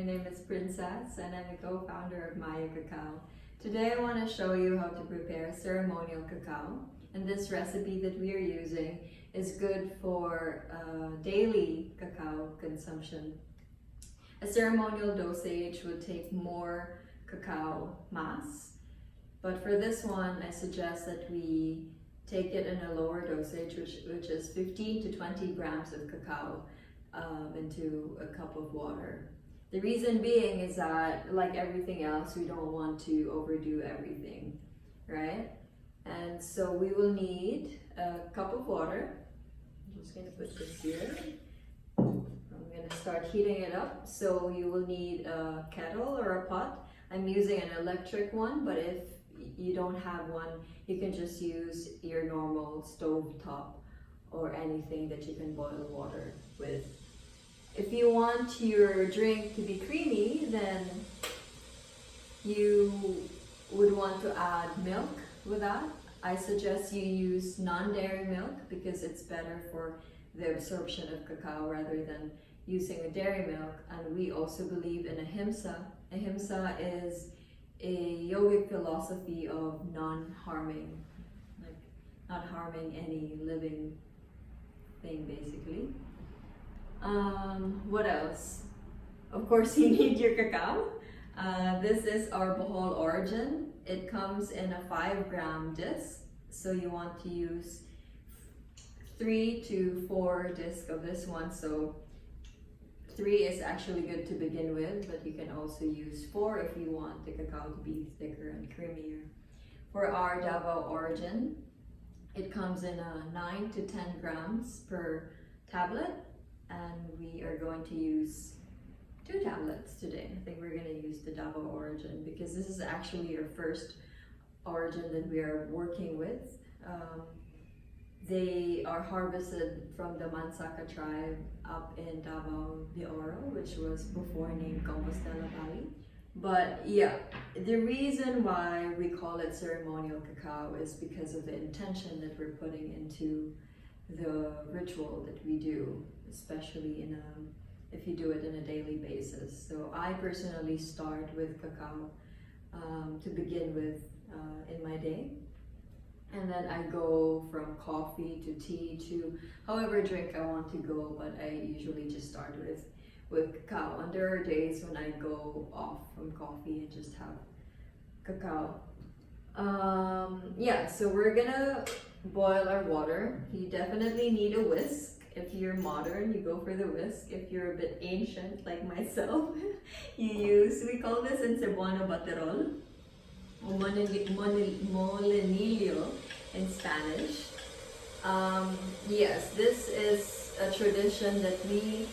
My name is Princess and I'm the co-founder of Maya Cacao. Today I want to show you how to prepare ceremonial cacao, and this recipe that we are using is good for daily cacao consumption. A ceremonial dosage would take more cacao mass, but for this one I suggest that we take it in a lower dosage, which is 15 to 20 grams of cacao into a cup of water. The reason being is that, like everything else, we don't want to overdo everything, right? And so we will need a cup of water. I'm just going to put this here. I'm going to start heating it up. So you will need a kettle or a pot. I'm using an electric one, but if you don't have one, you can just use your normal stove top or anything that you can boil water with. If you want your drink to be creamy, then you would want to add milk with that. I suggest you use non-dairy milk because it's better for the absorption of cacao rather than using a dairy milk. And we also believe in ahimsa. Ahimsa is a yogic philosophy of non-harming, like not harming any living thing basically. What else? Of course you need your cacao. This is our Bohol origin. It comes in a 5-gram disc, so you want to use 3 to 4 discs of this one. So 3 is actually good to begin with, but you can also use 4 if you want the cacao to be thicker and creamier. For our Davao origin, it comes in a 9 to 10 grams per tablet, and we are going to use 2 tablets today. I think we're going to use the Davao origin because this is actually our first origin that we are working with. They are harvested from the Mansaka tribe up in Davao de Oro, which was before named Compostela Valley. But yeah, the reason why we call it ceremonial cacao is because of the intention that we're putting into the ritual that we do, especially if you do it on a daily basis. So I personally start with cacao to begin with in my day. And then I go from coffee to tea to however drink I want to go, but I usually just start with cacao. And there are days when I go off from coffee and just have cacao. Yeah, so we're gonna boil our water. You definitely need a whisk. If you're modern, you go for the whisk. If you're a bit ancient like myself, we call this in Cebuano baterol, or molinillo in Spanish. Yes, this is a tradition that we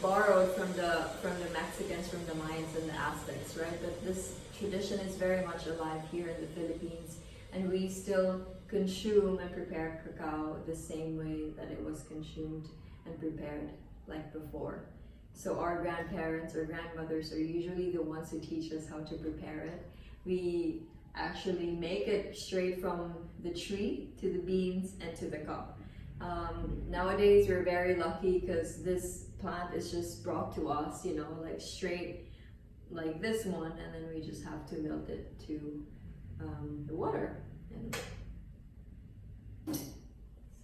borrowed from the Mexicans, from the Mayans and the Aztecs, right? But this tradition is very much alive here in the Philippines, and we still consume and prepare cacao the same way that it was consumed and prepared like before. So our grandparents or grandmothers are usually the ones who teach us how to prepare it. We actually make it straight from the tree to the beans and to the cup. Nowadays we're very lucky because this plant is just brought to us, you know, like straight like this one, and then we just have to melt it to the water. And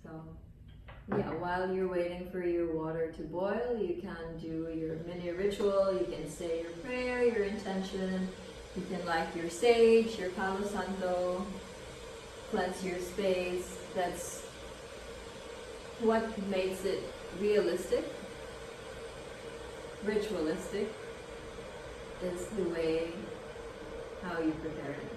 so yeah, while you're waiting for your water to boil, you can do your mini ritual. You can say your prayer, your intention. You can light your sage, your palo santo, cleanse your space. That's what makes it realistic, ritualistic, is the way how you prepare it.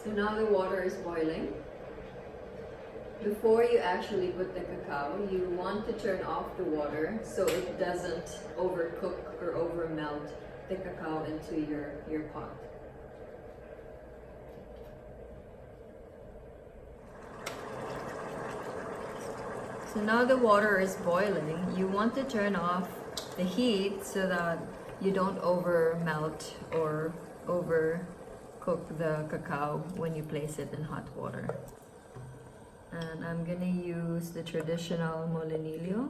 So now the water is boiling. Before you actually put the cacao, you want to turn off the water so it doesn't overcook or over melt the cacao into your pot. So now the water is boiling. You want to turn off the heat so that you don't over melt or over cook the cacao when you place it in hot water. And I'm gonna use the traditional molinillo.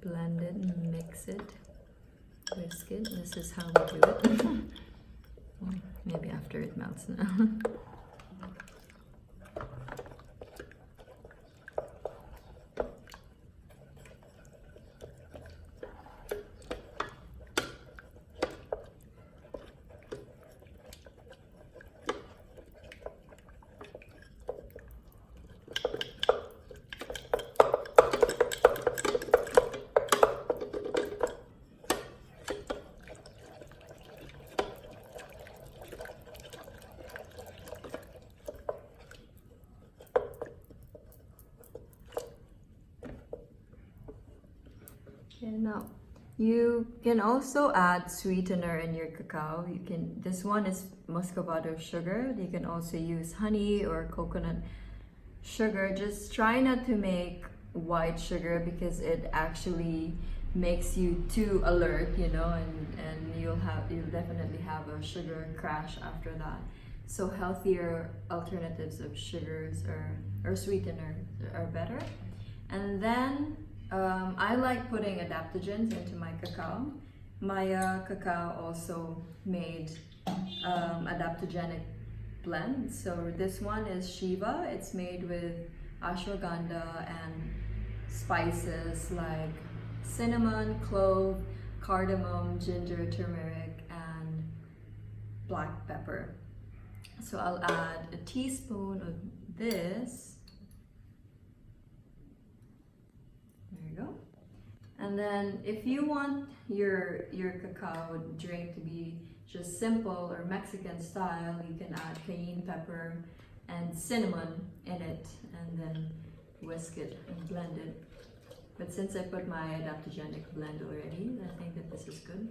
Blend it, mix it, whisk it. This is how we do it. Well, maybe after it melts now. Okay, now you can also add sweetener in your cacao. You can, this one is muscovado sugar. You can also use honey or coconut sugar. Just try not to make white sugar because it actually makes you too alert, you know, and you'll definitely have a sugar crash after that. So healthier alternatives of sugars or sweeteners are better. And then I like putting adaptogens into my cacao. My cacao also made adaptogenic blend. So this one is Shiva. It's made with ashwagandha and spices like cinnamon, clove, cardamom, ginger, turmeric, and black pepper. So I'll add a teaspoon of this. There you go. And then if you want your cacao drink to be just simple or Mexican style, you can add cayenne pepper and cinnamon in it and then whisk it and blend it. But since I put my adaptogenic blend already, I think that this is good.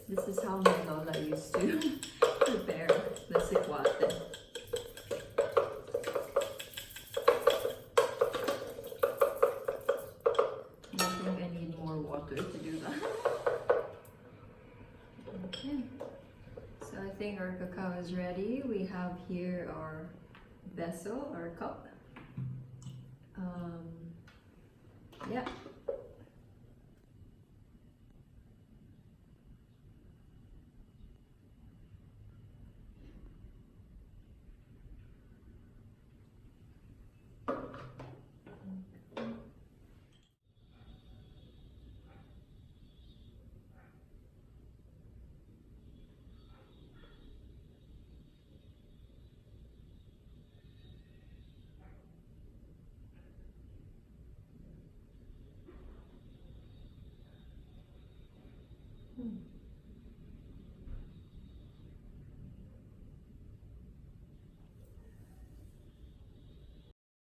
This is how my lola used to prepare the sikwate. I think I need more water to do that. Okay, so I think our cacao is ready. We have here our vessel, our cup. Yeah.